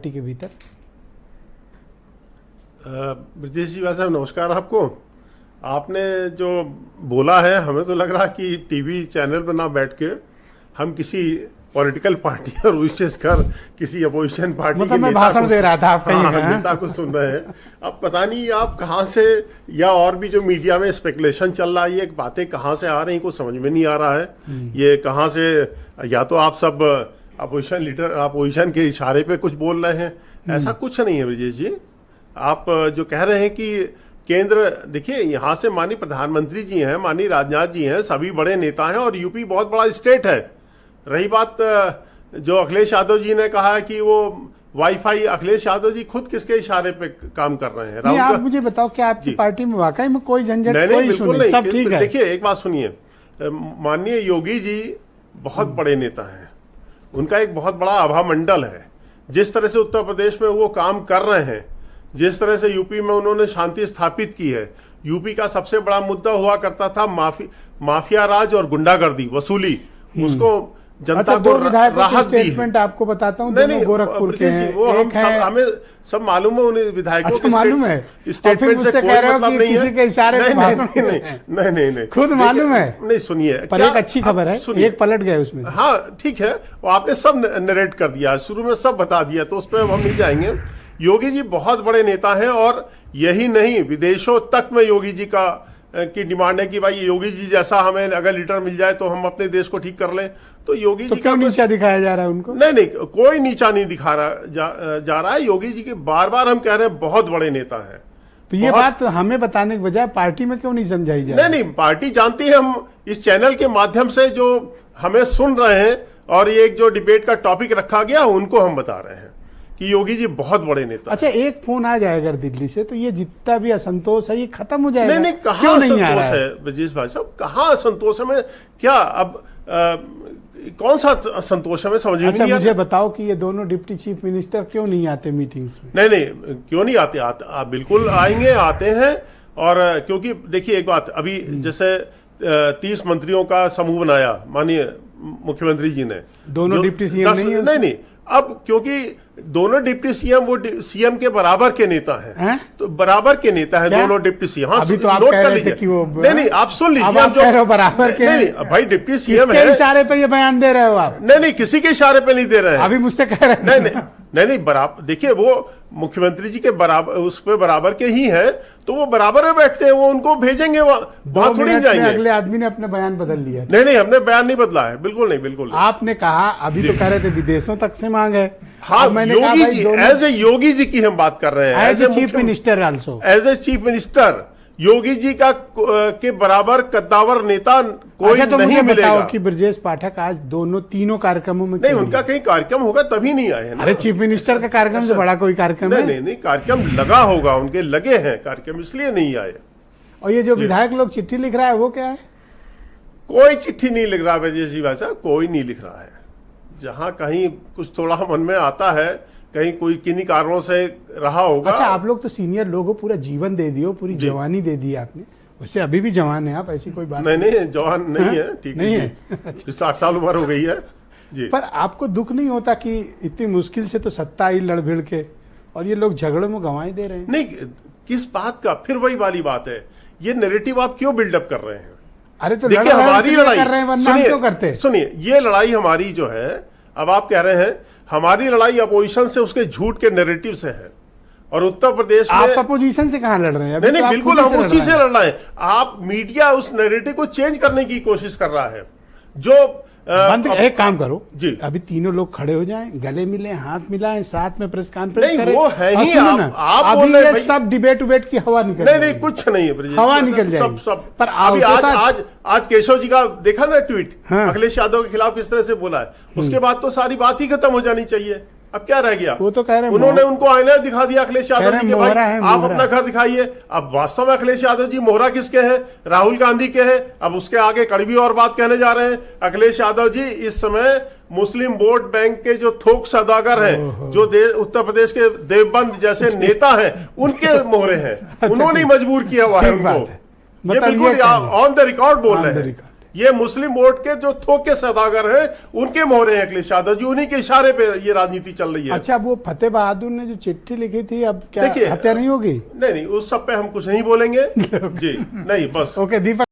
के भीतर। ब्रजेश जी, वैसे नमस्कार आपको। आपने जो बोला है, हमें तो लग रहा कि टीवी चैनल पर ना बैठ के हम किसी पॉलिटिकल पार्टी और विशेषकर किसी अपोजिशन पार्टी मतलब मैं भाषण दे रहा था, आप नेता को सुन रहे हैं। अब पता नहीं आप कहाँ से, या और भी जो मीडिया में स्पेकुलेशन चल रहा है, ये बातें कहाँ से आ रही हैं, कुछ समझ में नहीं आ रहा है। ये कहाँ से, या तो आप सब अपोजिशन लीडर अपोजिशन के इशारे पे कुछ बोल रहे हैं, ऐसा कुछ नहीं है ब्रजेश जी। आप जो कह रहे हैं कि केंद्र, देखिए यहाँ से माननीय प्रधानमंत्री जी हैं, माननीय राजनाथ जी हैं, सभी बड़े नेता हैं, और यूपी बहुत बड़ा स्टेट है। रही बात जो अखिलेश यादव जी ने कहा है कि वो वाईफाई, अखिलेश यादव जी खुद किसके इशारे पे काम कर रहे हैं? आप मुझे बताओ, क्या आपकी पार्टी में वाकई में कोई झंझट, कोई बिल्कुल नहीं, सब ठीक है? देखिए एक बात सुनिए, माननीय योगी जी बहुत बड़े नेता हैं, उनका एक बहुत बड़ा आभा मंडल है। जिस तरह से उत्तर प्रदेश में वो काम कर रहे हैं, जिस तरह से यूपी में उन्होंने शांति स्थापित की है, यूपी का सबसे बड़ा मुद्दा हुआ करता था माफिया राज और गुंडागर्दी, वसूली, उसको जनता को राहत दी है। आपको बताता हूँ, दोनों गोरखपुर के हैं, वो हमें सब मालूम है, उन्हें विधायकों को मालूम है। स्टेटमेंट से कोई मतलब नहीं है, किसी के इशारे पे नहीं खुद मालूम है। नहीं सुनिए, पर एक अच्छी खबर है, एक पलट गए उसमें। हाँ ठीक है, वो आपने सब नरेट कर दिया, शुरू में सब बता दिया, तो उस पर हम नहीं जाएंगे। योगी जी बहुत बड़े नेता हैं, और यही नहीं, विदेशों तक में योगी जी की डिमांड है कि भाई योगी जी जैसा हमें अगर लीडर मिल जाए तो हम अपने देश को ठीक कर लें। तो योगी जी क्यों नीचा दिखाया जा रहा है उनको? नहीं, कोई नीचा नहीं दिखा रहा जा रहा है। योगी जी के बार बार हम कह रहे हैं बहुत बड़े नेता हैं। तो ये बात हमें बताने के बजाय पार्टी में क्यों नहीं समझाई जाए? नहीं, पार्टी जानती है। हम इस चैनल के माध्यम से जो हमें सुन रहे हैं, और ये एक जो डिबेट का टॉपिक रखा गया, उनको हम बता रहे हैं कि योगी जी बहुत बड़े नेता। अच्छा, एक फोन आ जाए अगर दिल्ली से, तो ये जितना भी असंतोष है ये खत्म हो जाएगा? नहीं, कहाँ असंतोष है ब्रजेश भाई साहब, कहाँ असंतोष है? मैं क्या अब कौन सा संतोष है, मैं समझ नहीं। अच्छा, मुझे बताओ कि ये दोनों डिप्टी चीफ मिनिस्टर क्यों नहीं आते मीटिंग्स में? नहीं, क्यों नहीं आते? आप बिल्कुल आएंगे, आते हैं। और क्योंकि देखिए एक बात, अभी जैसे 30 मंत्रियों का समूह बनाया माननीय मुख्यमंत्री जी ने, दोनों डिप्टी सीएम नहीं, अब क्योंकि दोनों डिप्टी सीएम वो सीएम के बराबर के नेता हैं, तो बराबर के नेता हैं दोनों डिप्टी सीएम। हाँ, अभी तो आप कह रहे थे कि वो नहीं, आप सुन लीजिए, आप कह रहे हो बराबर के। नहीं, भाई डिप्टी सीएम है, इशारे पे ये बयान दे रहे हो आप? नहीं, किसी के इशारे पे नहीं दे रहे हैं, अभी मुझसे कह रहे हैं। नहीं, बराबर, देखिए वो मुख्यमंत्री जी के बराबर, उस पे बराबर के ही हैं, तो वो बराबर में बैठते हैं, वो उनको भेजेंगे, वहां थोड़ी जाएंगे। अगले आदमी ने अपना बयान बदल लिया। नहीं, हमने बयान नहीं बदला है, बिल्कुल नहीं। आपने कहा, अभी तो कह रहे थे विदेशों तक से मांग है। हाँ, मैंने योगी जी, एज ए योगी जी की हम बात कर रहे हैं, as a chief minister also, as a chief minister Yogi ji का के बराबर कद्दावर नेता कोई अच्छा, तो नहीं मिलेगा। कि ब्रजेश पाठक आज तीनों कार्यक्रमों में नहीं, उनका कहीं कार्यक्रम होगा तभी नहीं आए ना। अरे चीफ मिनिस्टर का कार्यक्रम से बड़ा कोई कार्यक्रम है? नहीं, कार्यक्रम लगा होगा, उनके लगे हैं कार्यक्रम, इसलिए नहीं आए। और ये जो विधायक लोग चिट्ठी लिख रहा है, वो क्या है? कोई चिट्ठी नहीं लिख रहा ब्रजेश जी भाई साहब, कोई नहीं लिख रहा है। जहां कहीं कुछ थोड़ा मन में आता है, कहीं कोई किन्हीं कारणों से रहा होगा। अच्छा, आप लोग तो सीनियर लोग हो, पूरा जीवन दे दियो, पूरी जवानी दे दी आपने। वैसे अभी भी जवान है आप, ऐसी कोई बात नहीं, जवान नहीं है, ठीक नहीं है। 60 साल उम्र हो गई है जी। पर आपको दुख नहीं होता कि इतनी मुश्किल से तो सत्ता आई लड़ भिड़ के, और ये लोग झगड़ों में गंवाई दे रहे हैं? नहीं, किस बात का, फिर वही वाली बात है, ये नैरेटिव आप क्यों बिल्डअप कर रहे हैं? अरे तो देखिए, हमारी लड़ाई कर रहे हैं, वरना हम क्यों करते? सुनिए, ये लड़ाई हमारी जो है, अब आप कह रहे हैं हमारी लड़ाई अपोजिशन से, उसके झूठ के नैरेटिव से है। और उत्तर प्रदेश में आप अपोजिशन से कहाँ लड़ रहे हैं? नहीं, बिल्कुल हम उसी से लड़ रहे हैं। आप मीडिया उस नैरेटिव को चेंज करने की कोशिश कर रहा है, जो एक काम करो जी, अभी तीनों लोग खड़े हो जाएं, गले मिलें, हाथ मिलाएं, साथ में प्रेस कॉन्फ्रेंस करें। वो है ही, आप बोल रहे हैं सब डिबेट की हवा निकल, नहीं, कुछ नहीं है, हवा निकल जाएगी सब। पर आज केशव जी का देखा ना ट्वीट, अखिलेश यादव के खिलाफ किस तरह से बोला है, उसके बाद तो सारी बात ही खत्म हो जानी चाहिए। अब क्या रह गया? वो तो कह रहे हैं, उन्होंने उनको आईना दिखा दिया अखिलेश यादव जी के, भाई आप अपना घर दिखाइए। अब वास्तव में अखिलेश यादव जी मोहरा किसके हैं? राहुल गांधी के हैं। अब उसके आगे कड़वी और बात कहने जा रहे हैं। अखिलेश यादव जी इस समय मुस्लिम वोट बैंक के जो थोक सौदागर हैं, जो उत्तर प्रदेश के देवबंद जैसे नेता हैं, उनके मोहरे हैं। उन्होंने मजबूर किया हुआ है उनको, ये बिल्कुल ऑन द रिकॉर्ड बोल रहे हैं। ये मुस्लिम वोट के जो थोक के सौदागर हैं उनके मोहरे हैं अखिलेश यादव जी, उन्हीं के इशारे पे ये राजनीति चल रही है। अच्छा, वो फतेह बहादुर ने जो चिट्ठी लिखी थी, अब क्या देखिए, हत्या नहीं होगी? नहीं, उस सब पे हम कुछ नहीं बोलेंगे जी, नहीं, बस। ओके दीपक।